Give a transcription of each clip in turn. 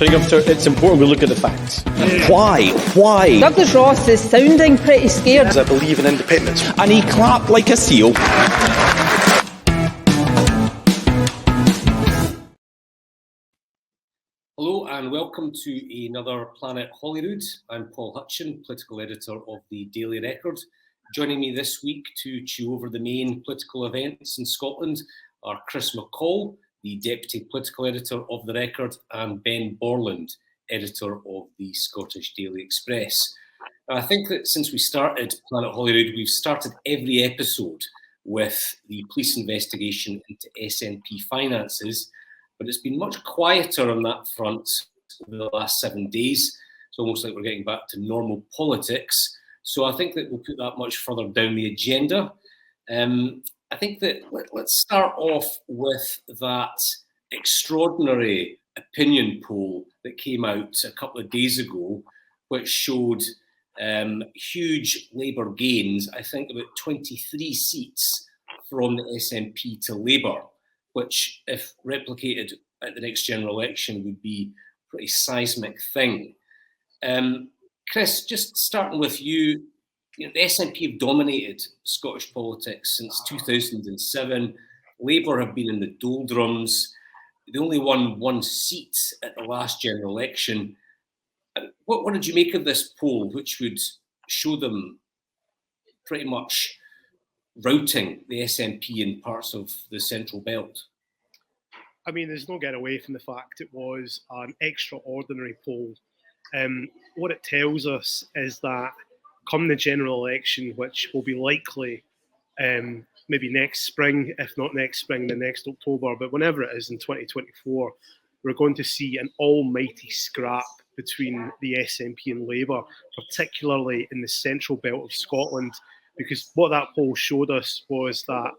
It's important we look at the facts. Why? Why? Douglas Ross is sounding pretty scared. I believe in independence. And he clapped like a seal. Hello and welcome to another Planet Holyrood. I'm Paul Hutcheon, political editor of the Daily Record. Joining me this week to chew over the main political events in Scotland are Chris McCall, the deputy political editor of the Record, and Ben Borland, editor of the Scottish Daily Express. Now, I think that since we started Planet Holyrood, we've started every episode with the police investigation into SNP finances, but it's been much quieter on that front over the last 7 days. It's almost like we're getting back to normal politics. So I think that we'll put that much further down the agenda. I think that let's start off with that extraordinary opinion poll that came out a couple of days ago, which showed huge Labour gains, I think about 23 seats from the SNP to Labour, which, if replicated at the next general election, would be a pretty seismic thing. Chris, just starting with you, the SNP have dominated Scottish politics since 2007. Labour have been in the doldrums. They only won one seat at the last general election. What did you make of this poll, which would show them pretty much routing the SNP in parts of the Central Belt? I mean, there's no getting away from the fact it was an extraordinary poll. What it tells us is that come the general election, which will be likely maybe next spring, if not next spring, then next October, but whenever it is in 2024, we're going to see an almighty scrap between the SNP and Labour, particularly in the central belt of Scotland, because what that poll showed us was that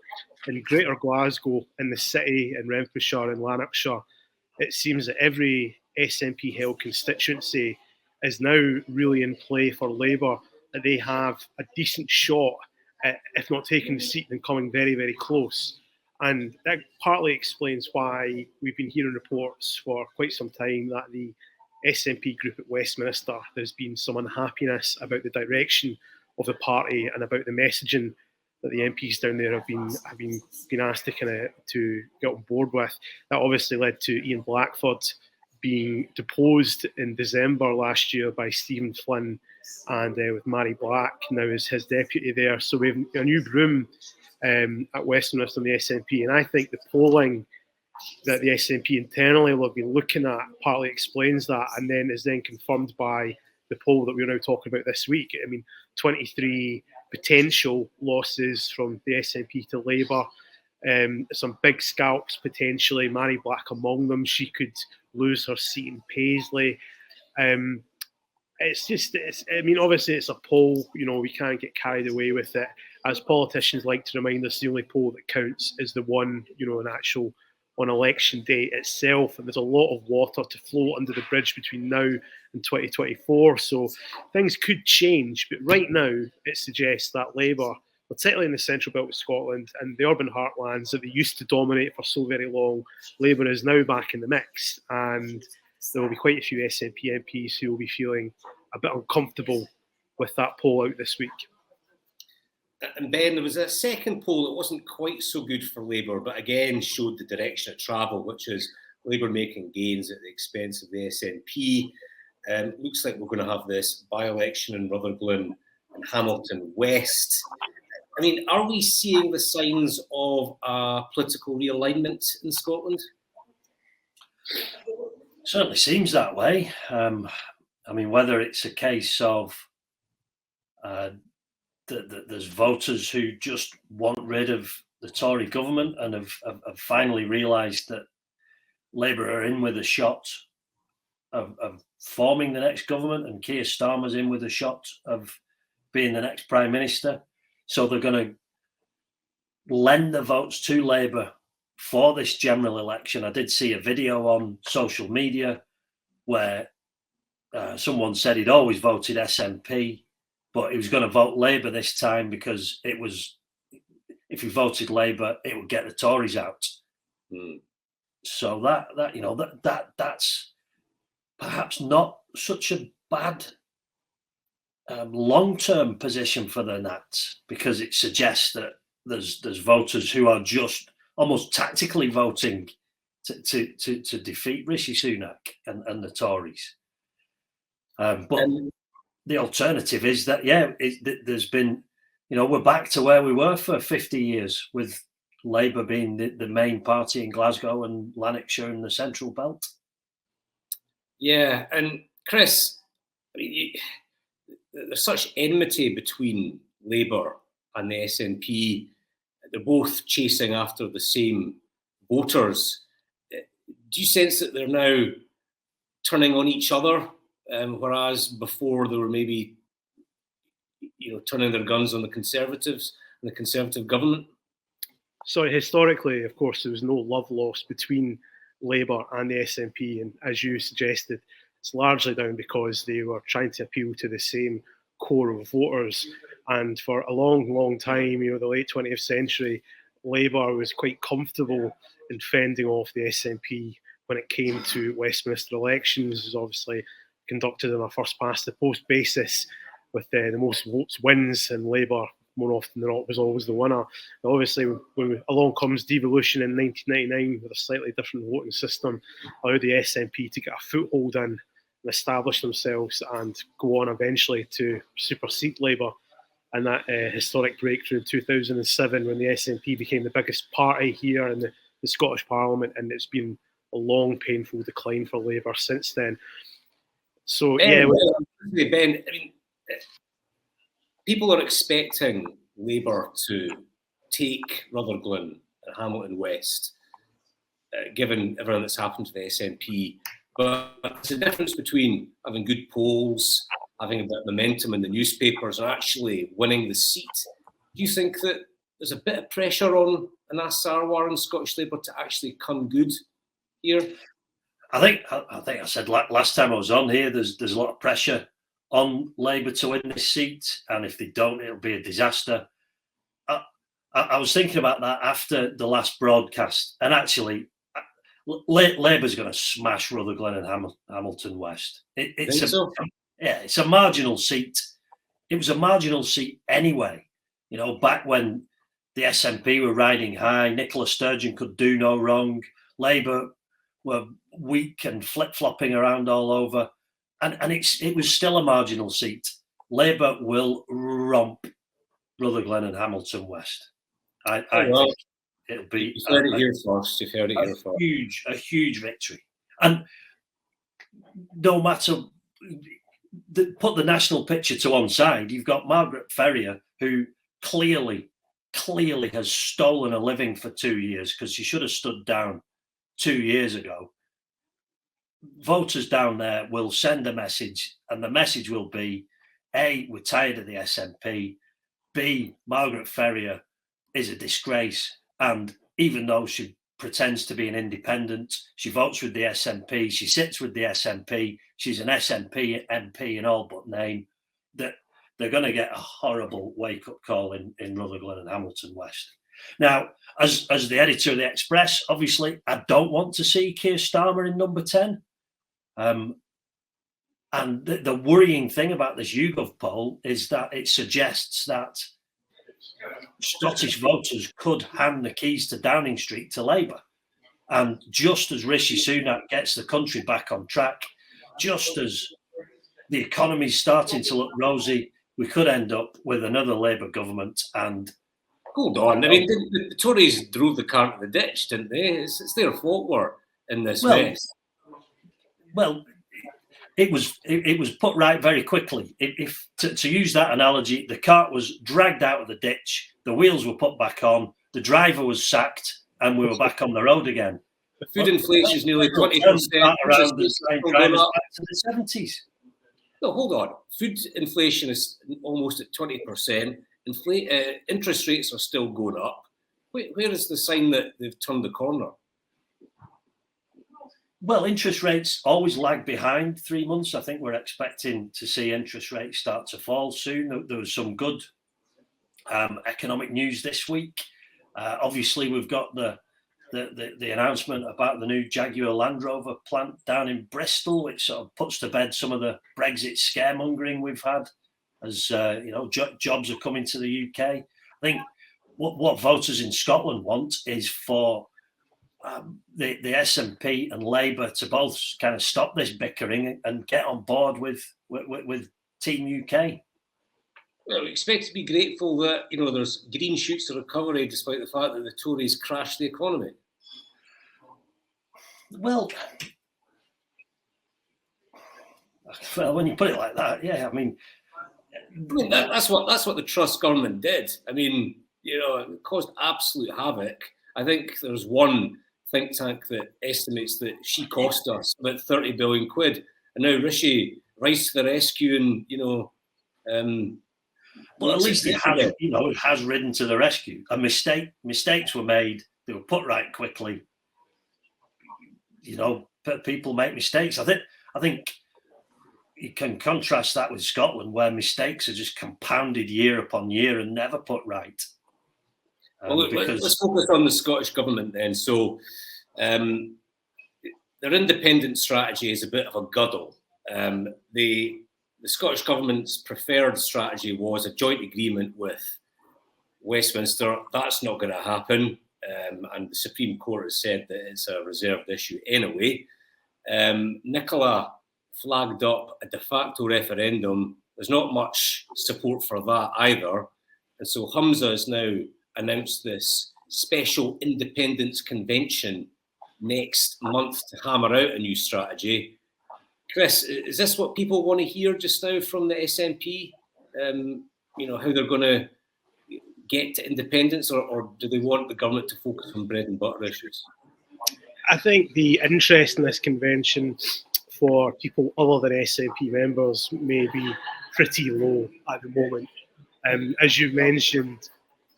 in Greater Glasgow, in the city, in Renfrewshire and Lanarkshire, it seems that every SNP-held constituency is now really in play for Labour, that they have a decent shot at, if not taking the seat, then coming very, very close. And that partly explains why we've been hearing reports for quite some time that the SNP group at Westminster, there's been some unhappiness about the direction of the party and about the messaging that the MPs down there have been asked to get on board with. That obviously led to Ian Blackford being deposed in December last year by Stephen Flynn, and with Mary Black now as his deputy there. So we have a new broom at Westminster on the SNP, and I think the polling that the SNP internally will have been looking at partly explains that, and then is then confirmed by the poll that we're now talking about this week. I mean, 23 potential losses from the SNP to Labour, some big scalps potentially, Mary Black among them. She could lose her seat in Paisley. Obviously it's a poll, we can't get carried away with it. As politicians like to remind us, the only poll that counts is the one, on election day itself, and there's a lot of water to flow under the bridge between now and 2024, so things could change, but right now it suggests that Labour, particularly in the central belt of Scotland and the urban heartlands that they used to dominate for so very long, Labour is now back in the mix, and there will be quite a few SNP MPs who will be feeling a bit uncomfortable with that poll out this week. And Ben, there was a second poll that wasn't quite so good for Labour, but again showed the direction of travel, which is Labour making gains at the expense of the SNP. Looks like we're going to have this by-election in Rutherglen and Hamilton West. I mean, are we seeing the signs of a political realignment in Scotland? Certainly seems that way. Whether it's a case of that there's voters who just want rid of the Tory government and have finally realised that Labour are in with a shot of forming the next government, and Keir Starmer's in with a shot of being the next Prime Minister. So they're going to lend the votes to Labour for this general election. I did see a video on social media where someone said he'd always voted SNP, but he was going to vote Labour this time because it was, if he voted Labour, it would get the Tories out. So that's perhaps not such a bad long-term position for the Nats, because it suggests that there's voters who are just almost tactically voting to defeat Rishi Sunak and the Tories. But the alternative is that, there's been, we're back to where we were for 50 years, with Labour being the main party in Glasgow and Lanarkshire and the Central Belt. Yeah, and Chris, I mean, there's such enmity between Labour and the SNP. They're both chasing after the same voters. Do you sense that they're now turning on each other, whereas before they were maybe, turning their guns on the Conservatives and the Conservative government? So historically, of course, there was no love lost between Labour and the SNP, and as you suggested, it's largely down because they were trying to appeal to the same core of voters. And for a long, long time, the late 20th century, Labour was quite comfortable in fending off the SNP when it came to Westminster elections. It was obviously conducted on a first-past-the-post basis, with the most votes wins, and Labour, more often than not, was always the winner. But obviously, when along comes devolution in 1999 with a slightly different voting system, allowed the SNP to get a foothold in and establish themselves and go on eventually to supersede Labour. And that historic breakthrough in 2007, when the SNP became the biggest party here in the Scottish Parliament, and it's been a long, painful decline for Labour since then. So, Ben, I mean, people are expecting Labour to take Rutherglen and Hamilton West, given everything that's happened to the SNP. But there's a difference between having good polls, having a bit of momentum in the newspapers, and actually winning the seat. Do you think that there's a bit of pressure on Anas Sarwar and Scottish Labour to actually come good here? I think I said last time I was on here, there's a lot of pressure on Labour to win this seat, and if they don't, it'll be a disaster. I was thinking about that after the last broadcast, and actually, Labour's going to smash Rutherglen and Hamilton West. It's a marginal seat. It was a marginal seat anyway. Back when the SNP were riding high, Nicola Sturgeon could do no wrong. Labour were weak and flip-flopping around all over. And it was still a marginal seat. Labour will romp Rutherglen and Hamilton West. I think it'll be You've heard it here first. A huge victory. And no matter, put the national picture to one side, you've got Margaret Ferrier, who clearly has stolen a living for 2 years, because she should have stood down 2 years ago. Voters down there will send a message, and the message will be, A, we're tired of the SNP, B, Margaret Ferrier is a disgrace, and even though she pretends to be an independent, she votes with the SNP, she sits with the SNP, she's an SNP MP in all but name, that they're going to get a horrible wake-up call in Rutherglen and Hamilton West. Now, as the editor of the Express, obviously, I don't want to see Keir Starmer in number 10. And the worrying thing about this YouGov poll is that it suggests that Scottish voters could hand the keys to Downing Street to Labour. And just as Rishi Sunak gets the country back on track, just as the economy's starting to look rosy, we could end up with another Labour government. And hold on, I mean, the Tories drove the cart in the ditch, didn't they? It's their fault we're in this mess. Well, it was put right very quickly. If to use that analogy, the cart was dragged out of the ditch, the wheels were put back on, the driver was sacked, and we were back on the road again. The food inflation is nearly 20%. Around the same drivers back to the 70s. No, hold on. Food inflation is almost at 20%. Interest rates are still going up. Where is the sign that they've turned the corner? Well, interest rates always lag behind 3 months. I think we're expecting to see interest rates start to fall soon. There was some good economic news this week. Obviously, we've got the the announcement about the new Jaguar Land Rover plant down in Bristol, which sort of puts to bed some of the Brexit scaremongering we've had, as jobs are coming to the UK. I think what voters in Scotland want is for the SNP and Labour to both kind of stop this bickering and get on board with Team UK. Well, we expect to be grateful that there's green shoots of recovery, despite the fact that the Tories crashed the economy. Well, when you put it like that, yeah, I mean that's what the Truss government did. I mean, it caused absolute havoc. I think there's one think tank that estimates that she cost us about 30 billion quid, and now Rishi rise to the rescue, and well, at least it has ridden to the rescue. Mistakes were made; they were put right quickly. People make mistakes. I think you can contrast that with Scotland, where mistakes are just compounded year upon year and never put right. Let's focus on the Scottish government then. So, their independent strategy is a bit of a guddle. The Scottish government's preferred strategy was a joint agreement with Westminster. That's not going to happen. And the Supreme Court has said that it's a reserved issue anyway. Nicola flagged up a de facto referendum. There's not much support for that either. And so Humza has now announced this special independence convention next month to hammer out a new strategy. Chris, is this what people want to hear just now from the SNP? How they're going to get to independence, or do they want the government to focus on bread and butter issues? I think the interest in this convention for people other than SNP members may be pretty low at the moment. As you mentioned,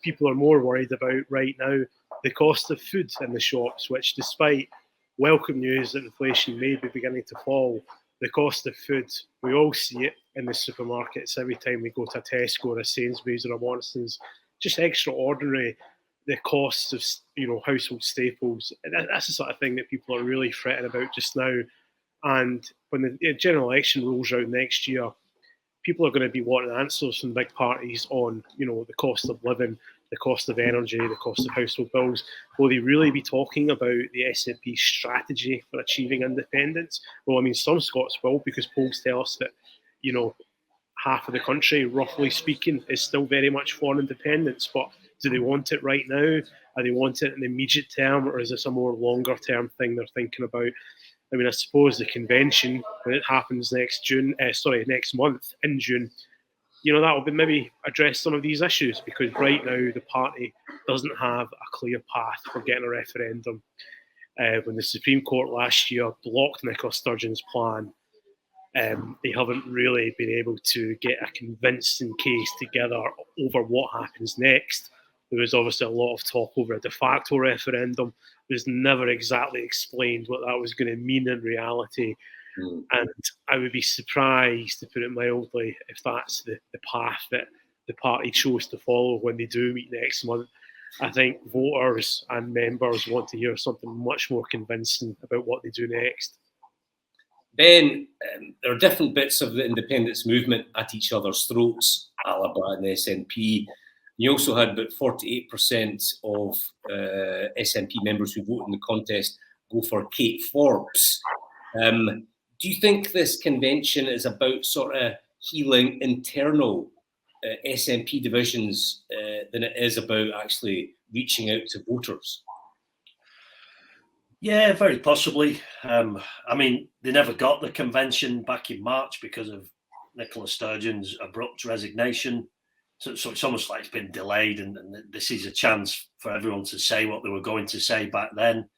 people are more worried about right now the cost of food in the shops, which, despite welcome news that inflation may be beginning to fall, the cost of food, we all see it in the supermarkets every time we go to a Tesco or a Sainsbury's or a Morrison's. Just extraordinary, the costs of household staples. That's the sort of thing that people are really fretting about just now. And when the general election rolls out next year, people are going to be wanting answers from the big parties on, the cost of living, the cost of energy, the cost of household bills. Will they really be talking about the SNP strategy for achieving independence? Well, I mean, some Scots will, because polls tell us that, half of the country, roughly speaking, is still very much for independence. But do they want it right now? Are they want it in the immediate term, or is this a more longer term thing they're thinking about? I mean, I suppose the convention, when it happens next month in June, that will maybe address some of these issues, because right now the party doesn't have a clear path for getting a referendum. When the Supreme Court last year blocked Nicola Sturgeon's plan, they haven't really been able to get a convincing case together over what happens next. There was obviously a lot of talk over a de facto referendum. It was never exactly explained what that was going to mean in reality. And I would be surprised, to put it mildly, if that's the path that the party chose to follow when they do meet next month. I think voters and members want to hear something much more convincing about what they do next. Ben, there are different bits of the independence movement at each other's throats, Alaba and the SNP. You also had about 48% of SNP members who voted in the contest go for Kate Forbes. Do you think this convention is about sort of healing internal SNP divisions than it is about actually reaching out to voters? Yeah, very possibly. I mean, they never got the convention back in March because of Nicola Sturgeon's abrupt resignation. So it's almost like it's been delayed, and this is a chance for everyone to say what they were going to say back then.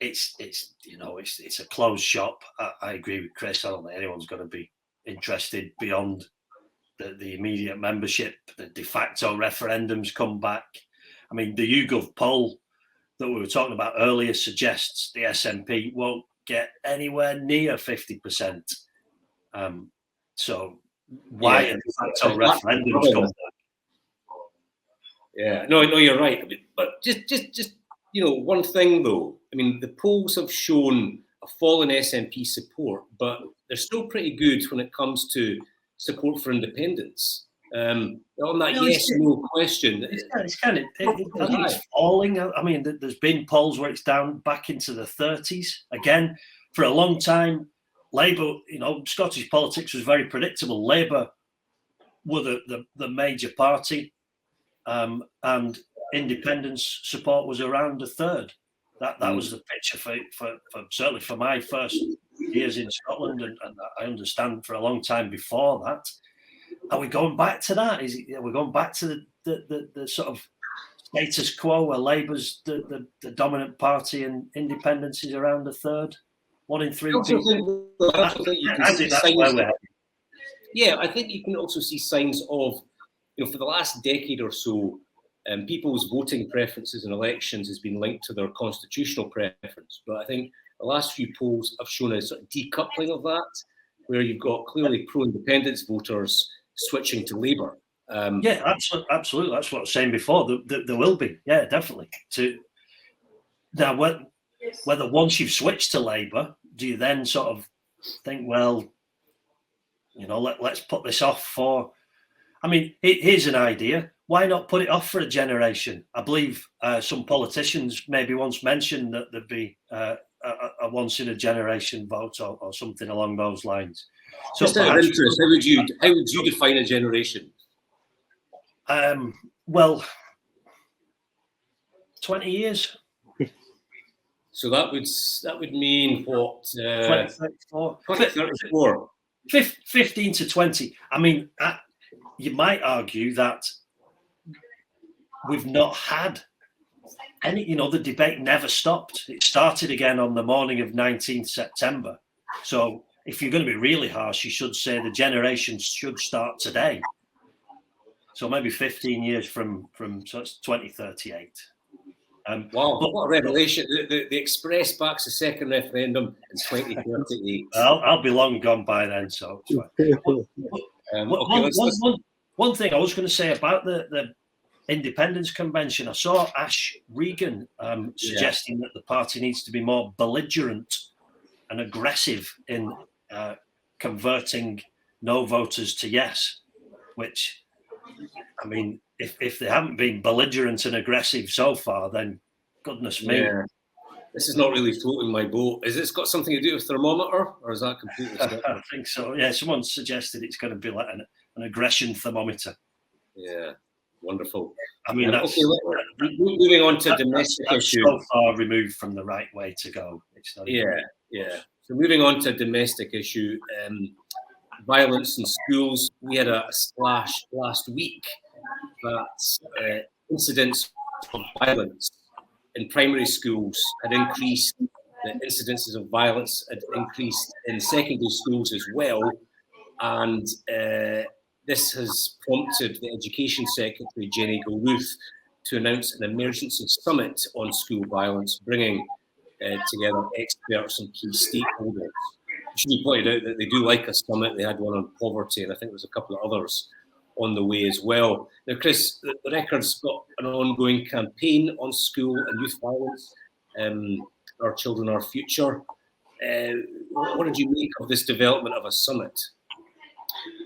It's a closed shop. I agree with Chris. I don't think anyone's going to be interested beyond the immediate membership. The de facto referendums come back. I mean, the YouGov poll that we were talking about earlier suggests the SNP won't get anywhere near 50%. So why a de facto referendums come back? Yeah, no, you're right. But just one thing though, I mean, the polls have shown a fall in SNP support, but they're still pretty good when it comes to support for independence. On that yes/no question, it's kind of I think it's falling. I mean, there's been polls where it's down back into the 30s again. For a long time, Labour, Scottish politics was very predictable. Labour were the major party, and independence support was around a third. That was the picture for certainly for my first years in Scotland, and I understand for a long time before that. Are we going back to that? Are we going back to the sort of status quo where Labour's the dominant party and independence is around a third? 1 in 3 people. I think that's where we're heading. Yeah, I think you can also see signs of, for the last decade or so, people's voting preferences in elections has been linked to their constitutional preference. But I think the last few polls have shown a sort of decoupling of that, where you've got clearly pro-independence voters switching to Labour. Yeah, absolutely. That's what I was saying before. There will be, yeah, definitely. Now, whether once you've switched to Labour, do you then sort of think, well, let's put this off for? I mean, here's an idea. Why not put it off for a generation? I believe some politicians maybe once mentioned that there'd be a once in a generation vote or something along those lines. So just out of interest, how would you define a generation? Well, 20 years. So that would mean what? 2034. 2034. 15 to 20. I mean, you might argue that we've not had any, the debate never stopped. It started again on the morning of 19th September. So if you're going to be really harsh, you should say the generations should start today. So maybe 15 years from so it's 2038. Wow, what a revelation. The Express backs a second referendum in 2038. I'll be long gone by then, so it's fine. One thing I was going to say about the Independence Convention, I saw Ash Regan suggesting that the party needs to be more belligerent and aggressive in converting no voters to yes, which, I mean, if they haven't been belligerent and aggressive so far, then goodness me. Yeah. This is not really floating my boat. Is this got something to do with thermometer, or is that completely separate? I think so. Yeah, someone suggested it's going to be like an aggression thermometer. Yeah, wonderful. I mean, that's moving on to domestic issue. So far removed from the right way to go. It's not yeah. So moving on to domestic issue, violence in schools. We had a splash last week that incidents of violence in primary schools had increased. The incidences of violence had increased in secondary schools as well, and this has prompted the Education Secretary, Jenny Gilruth, to announce an emergency summit on school violence, bringing together experts and key stakeholders. It should be pointed out that they do like a summit. They had one on poverty, and I think there's a couple of others on the way as well. Now, Chris, the Record's got an ongoing campaign on school and youth violence. Our children, our future. What did you make of this development of a summit?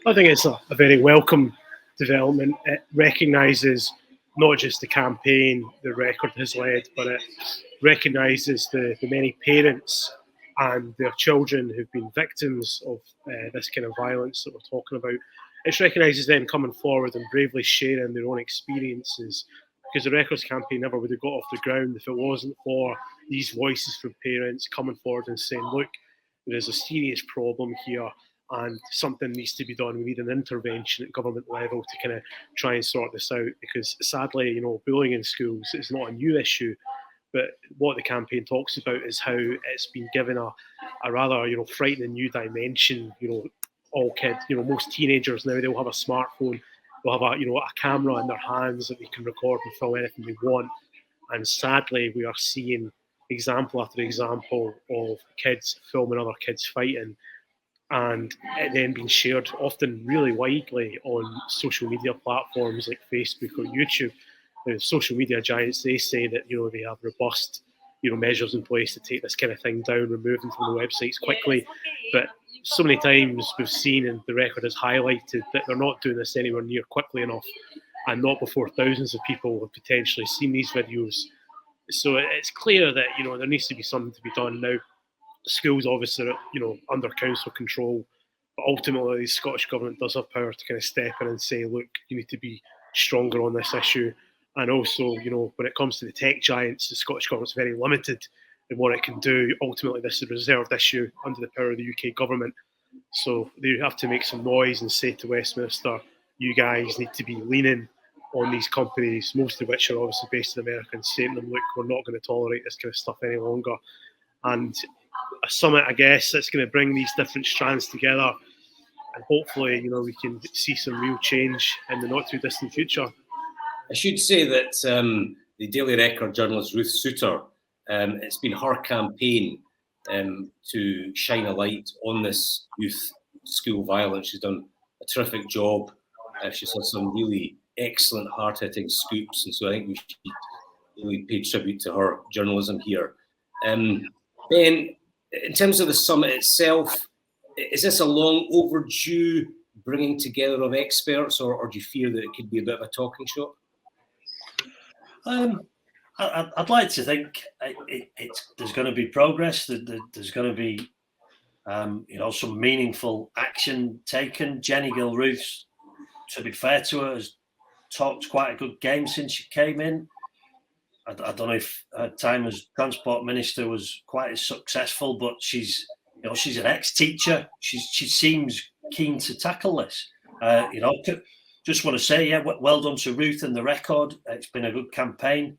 I think it's a very welcome development. It recognises not just the campaign the Record has led, but it recognises the many parents and their children who've been victims of this kind of violence that we're talking about. It recognises them coming forward and bravely sharing their own experiences, because the Records campaign never would have got off the ground if it wasn't for these voices from parents coming forward and saying, look, there's a serious problem here and something needs to be done. We need an intervention at government level to kind of try and sort this out, because sadly, bullying in schools is not a new issue. But what the campaign talks about is how it's been given a rather, frightening new dimension. All kids, most teenagers now, they'll have a smartphone, they'll have a camera in their hands that they can record and film anything they want. And sadly, we are seeing example after example of kids filming other kids fighting, and it then being shared often really widely on social media platforms like Facebook or YouTube. The social media giants, they say that, you know, they have robust, you know, measures in place to take this kind of thing down, remove them from the websites quickly. But so many times we've seen, and the record has highlighted, that they're not doing this anywhere near quickly enough, and not before thousands of people have potentially seen these videos. So it's clear that, you know, there needs to be something to be done now. Schools obviously are, you know, under council control, but ultimately the Scottish Government does have power to kind of step in and say, look, you need to be stronger on this issue. And also, you know, when it comes to the tech giants, the Scottish Government's very limited in what it can do. Ultimately, this is a reserved issue under the power of the UK Government. So they have to make some noise and say to Westminster, you guys need to be leaning on these companies, most of which are obviously based in America, and saying to them, look, we're not going to tolerate this kind of stuff any longer. And a summit, I guess, that's going to bring these different strands together. And hopefully, you know, we can see some real change in the not too distant future. I should say that the Daily Record journalist Ruth Suter, it's been her campaign to shine a light on this youth school violence. She's done a terrific job. She's had some really excellent, hard-hitting scoops, and so I think we should really pay tribute to her journalism here. Ben, in terms of the summit itself, is this a long overdue bringing together of experts, or do you fear that it could be a bit of a talking shop? I'd like to think there's going to be progress. There's going to be, you know, some meaningful action taken. Jenny Gilruth, to be fair to her, has talked quite a good game since she came in. I don't know if her time as Transport Minister was quite as successful, but she's an ex-teacher. She seems keen to tackle this. You know, just want to say, yeah, well done to Ruth and the Record. It's been a good campaign.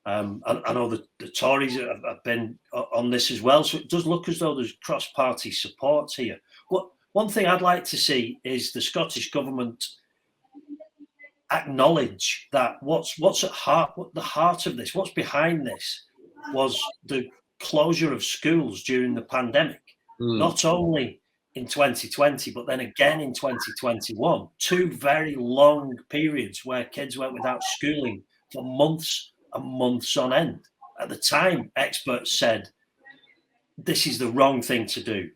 I know the Tories have been on this as well, so it does look as though there's cross-party support here. One thing I'd like to see is the Scottish Government acknowledge that what's at heart, what the heart of this, what's behind this, was the closure of schools during the pandemic. Not only in 2020, but then again in 2021, 2 very long periods where kids went without schooling for months and months on end. At the time, experts said this is the wrong thing to do.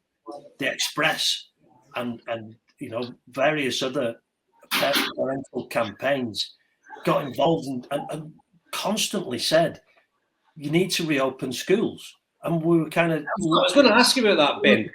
The Express and you know, various other parental campaigns got involved and constantly said you need to reopen schools. And we were kind of. I was going to ask you about that, Ben.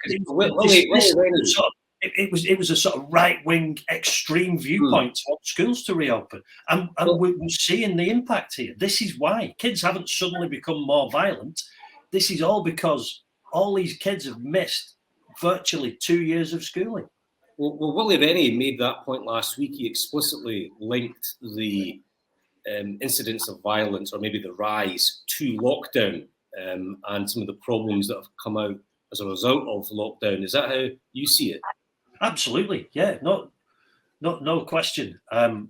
It was a sort of right-wing extreme viewpoint to want schools to reopen, and we're seeing the impact here. This is why kids haven't suddenly become more violent. This is all because all these kids have missed virtually 2 years of schooling. Well, Willie Rennie made that point last week. He explicitly linked the incidents of violence, or maybe the rise, to lockdown. And some of the problems that have come out as a result of lockdown. Is that how you see it? Absolutely, yeah, no question. And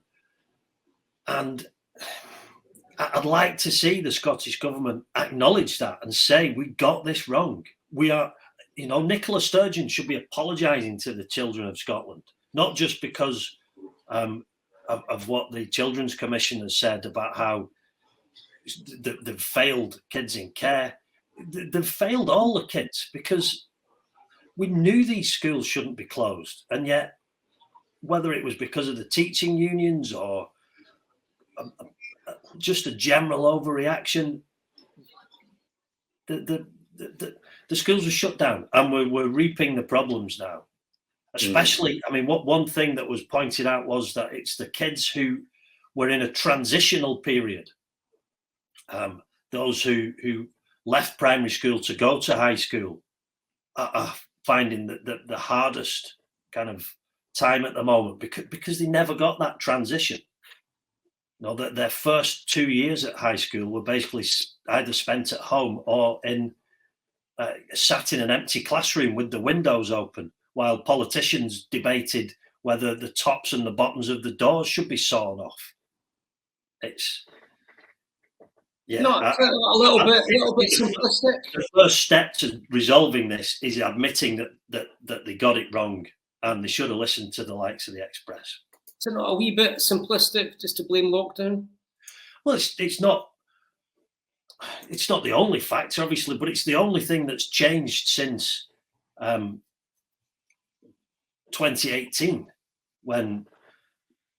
I'd like to see the Scottish Government acknowledge that and say we got this wrong. We are, you know, Nicola Sturgeon should be apologising to the children of Scotland, not just because of what the Children's Commission has said about how they've failed kids in care. They've failed all the kids, because we knew these schools shouldn't be closed. And yet, whether it was because of the teaching unions or just a general overreaction, the schools were shut down, and we're reaping the problems now. Especially, I mean, one thing that was pointed out was that it's the kids who were in a transitional period. Those who left primary school to go to high school are finding that the hardest kind of time at the moment, because they never got that transition. You know, that their first 2 years at high school were basically either spent at home or sat in an empty classroom with the windows open while politicians debated whether the tops and the bottoms of the doors should be sawn off. It's a little bit simplistic. The first step to resolving this is admitting that they got it wrong, and they should have listened to the likes of the Express. Is it not a wee bit simplistic just to blame lockdown? Well, it's not the only factor, obviously, but it's the only thing that's changed since 2018, when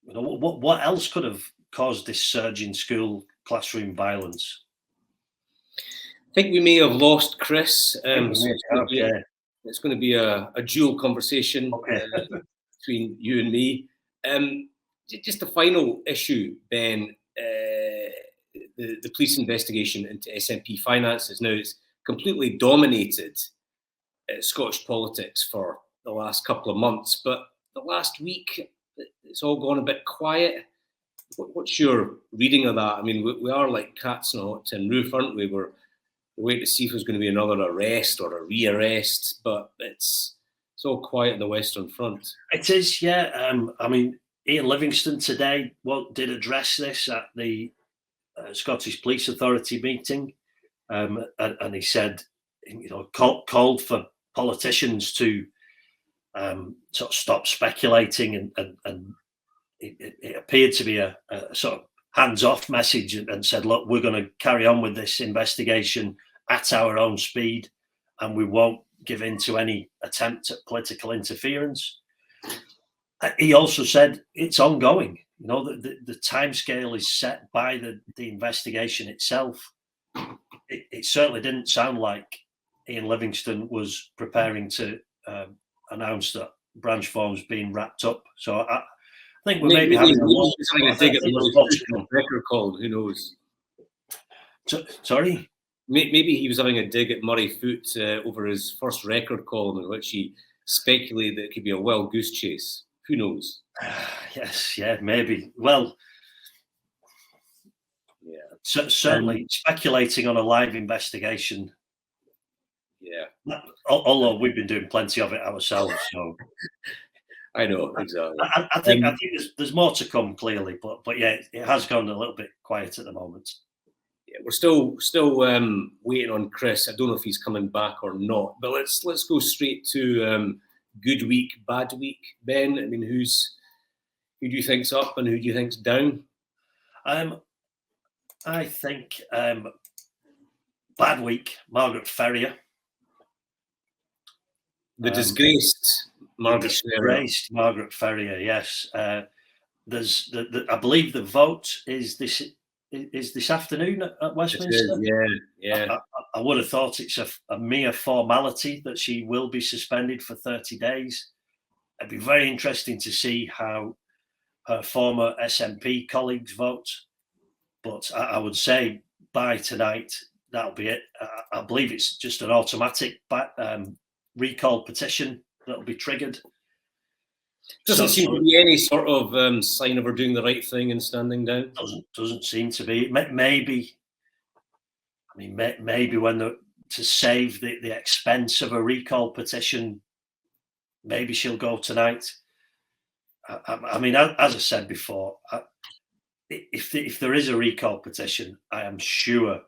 what else could have caused this surge in school classroom violence? I think we may have lost Chris. It's going to be a dual conversation between you and me. Just a final issue, Ben. The police investigation into SNP finances now it's completely dominated Scottish politics for the last couple of months, but the last week it's all gone a bit quiet. What's your reading of that? I mean, we are like cats in a hot tin roof, aren't we? We're waiting to see if there's going to be another arrest or a re-arrest, but it's all quiet on the Western Front. It is, yeah. I mean, Ian Livingston today did address this at the Scottish Police Authority meeting, and he said, called for politicians to sort of stop speculating, and it appeared to be a sort of hands-off message, and said, look, we're going to carry on with this investigation at our own speed, and we won't give in to any attempt at political interference. He also said it's ongoing. The timescale is set by the investigation itself. It certainly didn't sound like Ian Livingston was preparing to announce that branch form's being wrapped up. So I think we may be having a dig at the record call. Who knows? Sorry? Maybe he was having a dig at Murray Foot over his first record column in which he speculated that it could be a wild goose chase. Who knows? Yes, yeah, maybe. Well, yeah, certainly speculating on a live investigation. Yeah. Although we've been doing plenty of it ourselves, so I know exactly. I think there's more to come, clearly, but yeah, it has gone a little bit quiet at the moment. Yeah, we're still waiting on Chris. I don't know if he's coming back or not, but let's go straight to good week, bad week. Ben, I mean, who do you think's up and who do you think's down? I think bad week, Margaret Ferrier. The disgraced Margaret Ferrier, yes. There's I believe the vote is this afternoon at Westminster. Yeah. I would have thought it's a mere formality that she will be suspended for 30 days. It'd be very interesting to see how her former SNP colleagues vote. But I would say by tonight, that'll be it. I believe it's just an automatic recall petition that'll be triggered. Doesn't seem to be any sort of sign of her doing the right thing and standing down. Doesn't seem to be. Maybe when to save the expense of a recall petition, maybe she'll go tonight. I mean, as I said before, if there is a recall petition, I am sure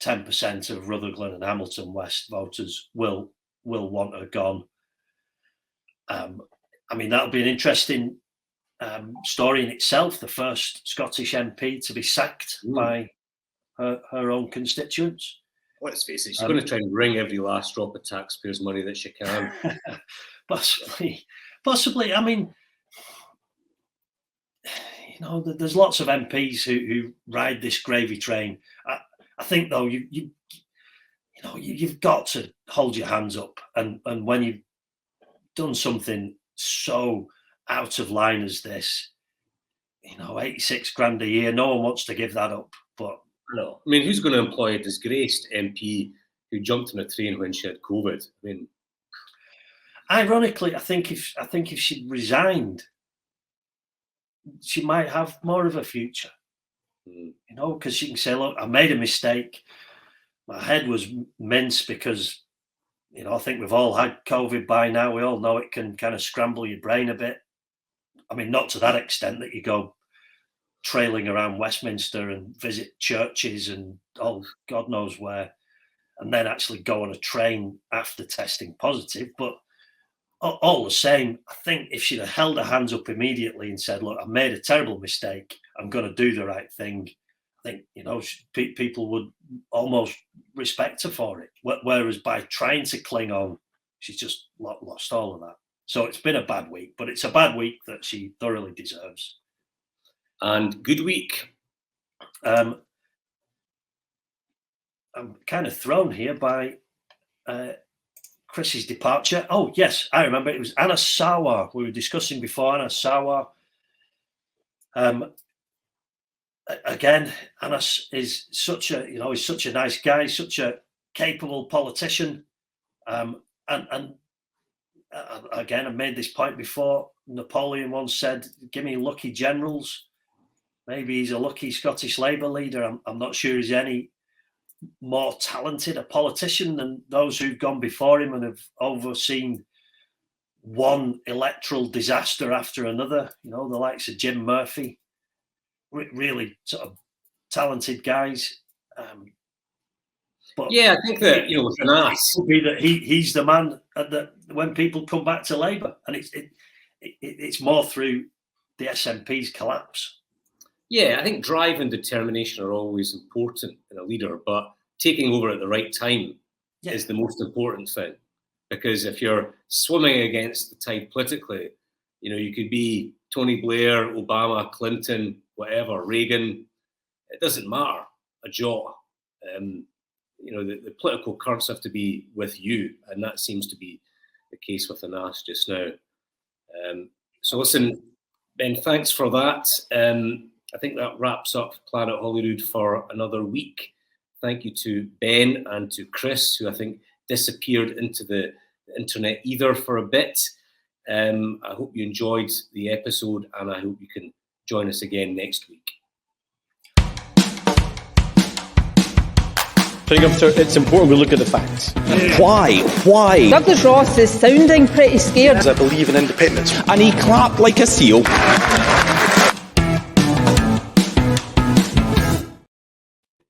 10% of Rutherglen and Hamilton West voters will want her gone. I mean, that'll be an interesting story in itself. The first Scottish MP to be sacked by her own constituents. Let's face it, she's going to try and wring every last drop of taxpayers' money that she can. Possibly. I mean, there's lots of MPs who ride this gravy train. I think though you've got to hold your hands up, and when you've done something so out of line as this, 86 grand a year, no one wants to give that up. But no, I mean, who's going to employ a disgraced MP who jumped in a train when she had COVID? I mean, ironically, I think if she'd resigned, she might have more of a future. Because she can say, look, I made a mistake. My head was mince because, I think we've all had COVID by now. We all know it can kind of scramble your brain a bit. I mean, not to that extent that you go trailing around Westminster and visit churches and God knows where, and then actually go on a train after testing positive. But all the same, I think if she'd have held her hands up immediately and said, look, I've made a terrible mistake, I'm going to do the right thing, think, people would almost respect her for it. Whereas by trying to cling on, she's just lost all of that. So it's been a bad week, but it's a bad week that she thoroughly deserves. And good week. I'm kind of thrown here by Chris's departure. Oh, yes, I remember. It was Anna Sawa. We were discussing before Anna Sawa. Again, Anas is such a nice guy, such a capable politician. And again, I've made this point before. Napoleon once said, "Give me lucky generals." Maybe he's a lucky Scottish Labour leader. I'm not sure he's any more talented a politician than those who've gone before him and have overseen one electoral disaster after another. The likes of Jim Murphy. Really sort of talented guys. But yeah, I think that, with an ass. It could be that he's the man when people come back to Labour. And it's more through the SNP's collapse. Yeah, I think drive and determination are always important in a leader, but taking over at the right time is the most important thing. Because if you're swimming against the tide politically, you could be Tony Blair, Obama, Clinton, whatever, Reagan, it doesn't matter, a jaw. The political currents have to be with you, and that seems to be the case with Anas just now. So listen, Ben, thanks for that. I think that wraps up Planet Holyrood for another week. Thank you to Ben and to Chris, who I think disappeared into the internet ether for a bit. I hope you enjoyed the episode, and I hope you can join us again next week. It's important we look at the facts. Why? Douglas Ross is sounding pretty scared. I believe in independence. And he clapped like a seal.